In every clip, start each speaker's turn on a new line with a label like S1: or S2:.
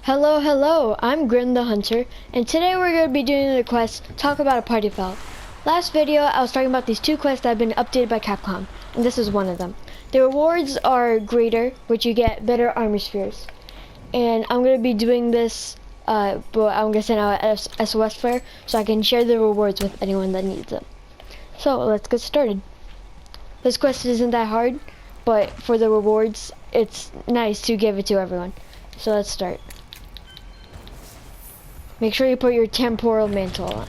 S1: Hello, hello, I'm Grim the Hunter, and today we're going to be doing the quest, Talk About a Party Foul. Last video, I was talking about these two quests that have been updated by Capcom, and this is one of them. The rewards are greater, which you get better armor spheres. And I'm going to be doing this, but I'm going to send out a SOS flare, so I can share the rewards with anyone that needs them. So, let's get started. This quest isn't that hard, but for the rewards, it's nice to give it to everyone. So let's start. Make sure you put your temporal mantle on.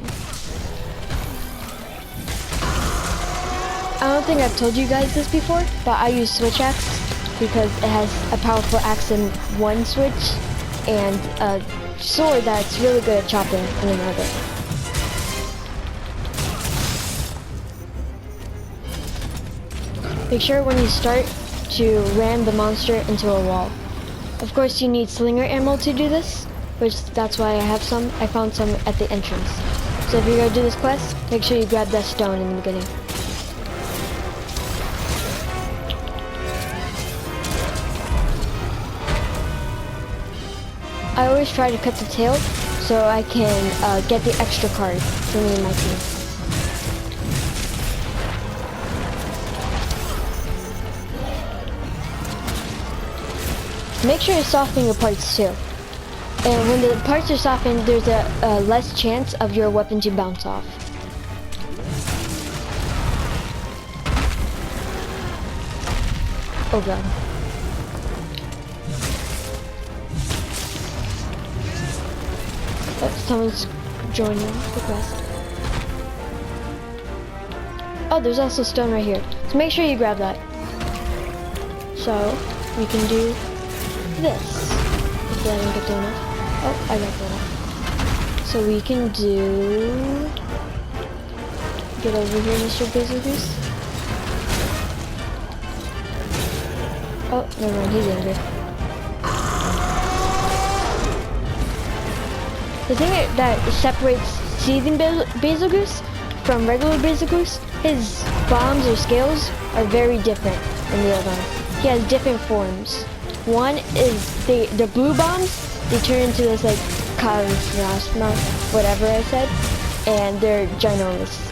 S1: I don't think I've told you guys this before, but I use switch axe because it has a powerful axe in one switch and a sword that's really good at chopping in another. Make sure when you start to ram the monster into a wall. Of course you need slinger ammo to do this, which that's why I have some. I found some at the entrance. So if you're gonna do this quest, make sure you grab that stone in the beginning. I always try to cut the tail so I can get the extra card for me and my team. Make sure you soften your parts too. And when the parts are softened, there's a less chance of your weapon to bounce off. Oh god. Oh, someone's joining the quest. Oh, there's also stone right here. So make sure you grab that. So, we can do this. Hopefully I didn't get thrown off. Oh, I got thrown off. So we can do... Get over here, Mr. Goose. Oh, never mind, he's angry. The thing that separates Seething Basil Goose from regular Basil Goose, his bombs or scales are very different than the other one. He has different forms. One is the blue bombs, they turn into this like cosmos, whatever I said, and they're ginormous.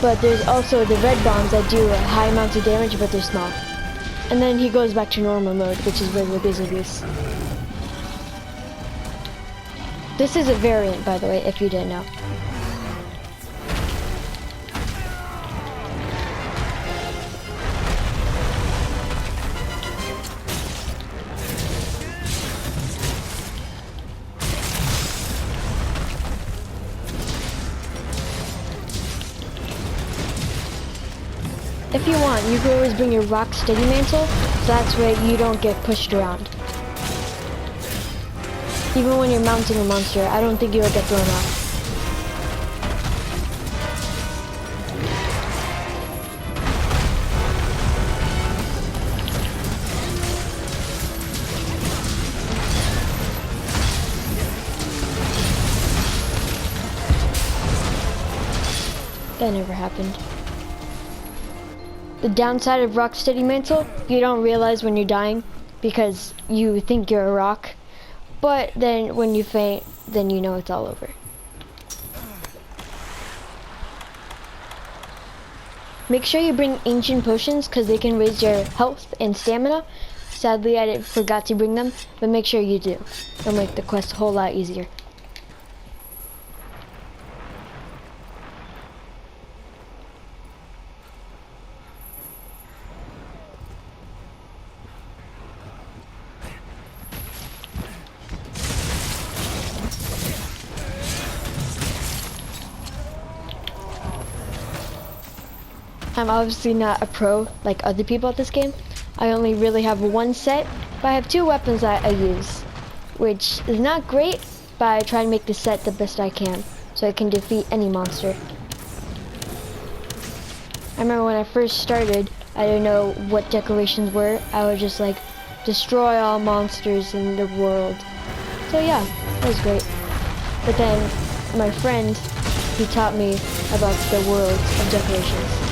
S1: But there's also the red bombs that do high amounts of damage, but they're small. And then he goes back to normal mode, which is regular Basil Goose. This is a variant, by the way, if you didn't know. If you want, you can always bring your rock steady mantle, so that's way you don't get pushed around. Even when you're mounting a monster, I don't think you'll get thrown off. That never happened. The downside of Rocksteady Mantle, you don't realize when you're dying because you think you're a rock. But then when you faint, then you know it's all over. Make sure you bring ancient potions because they can raise your health and stamina. Sadly, I forgot to bring them, but make sure you do. It'll make the quest a whole lot easier. I'm obviously not a pro like other people at this game. I only really have one set, but I have two weapons that I use, which is not great, but I try to make the set the best I can, so I can defeat any monster. I remember when I first started, I didn't know what decorations were. I was just like, destroy all monsters in the world. So yeah, that was great. But then my friend, he taught me about the worlds of decorations.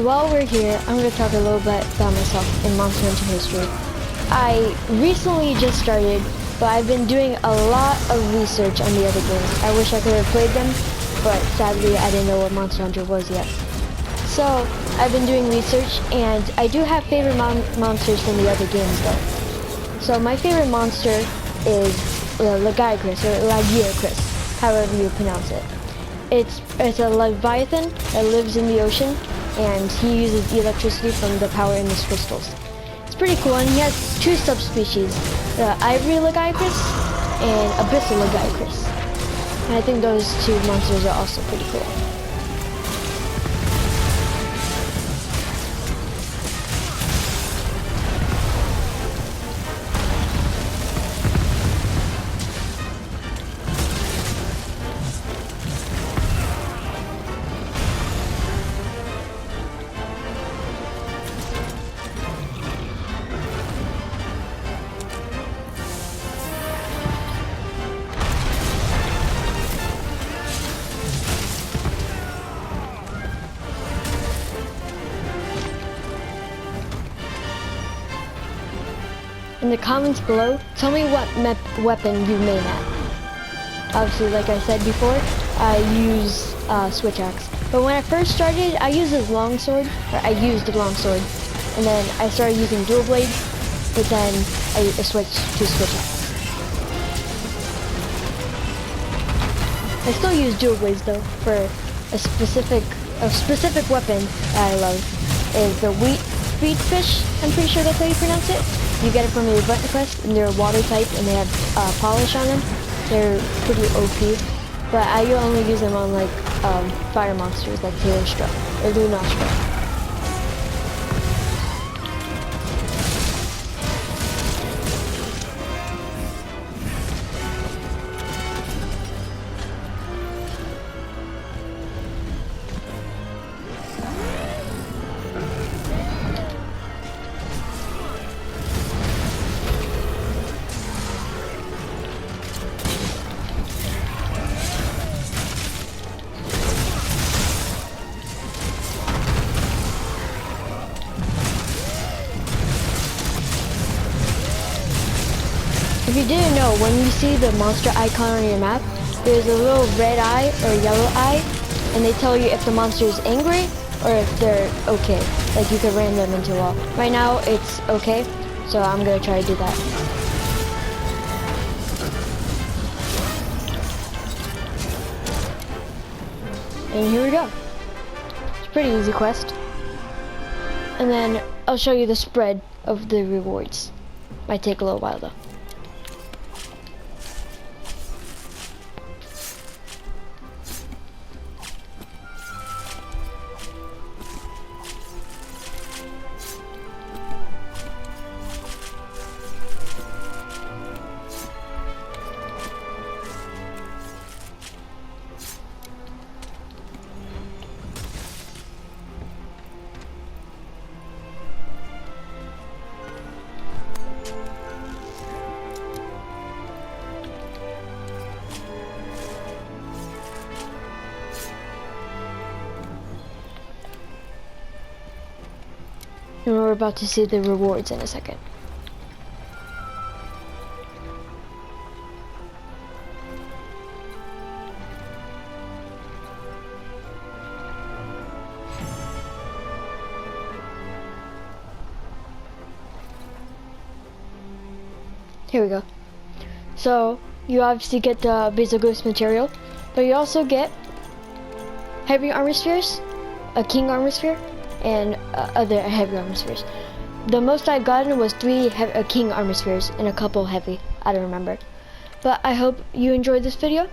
S1: So while we're here, I'm going to talk a little bit about myself in Monster Hunter history. I recently just started, but I've been doing a lot of research on the other games. I wish I could have played them, but sadly I didn't know what Monster Hunter was yet. So I've been doing research, and I do have favorite monsters from the other games though. So my favorite monster is Lagiacrus, or Lagiacrus, however you pronounce it. It's a leviathan that lives in the ocean, and he uses electricity from the power in his crystals. It's pretty cool, and he has two subspecies, the Ivory Lagiacrus and Abyssal Lagiacrus. And I think those two monsters are also pretty cool. In the comments below, tell me what weapon you main at. Obviously, like I said before, I use switch axe. But when I first started, I used a longsword, and then I started using dual blades, but then I switched to switch axe. I still use dual blades though for a specific weapon that I love is the wheat fish. I'm pretty sure that's how you pronounce it. You get it from the event quest, and they're water type, and they have polish on them. They're pretty OP, but I only use them on like fire monsters like Taylorstrut or Lunastra. If you didn't know, when you see the monster icon on your map, there's a little red eye or yellow eye, and they tell you if the monster is angry or if they're okay. Like you could ram them into a wall. Right now it's okay, so I'm gonna try to do that. And here we go. It's a pretty easy quest. And then I'll show you the spread of the rewards. Might take a little while though. And we're about to see the rewards in a second. Here we go. So you obviously get the Basil Ghost material, but you also get heavy armor spheres, a king armor sphere, and other heavy armor spheres. The most I've gotten was 3 king armor spheres and a couple heavy. I don't remember. But I hope you enjoyed this video.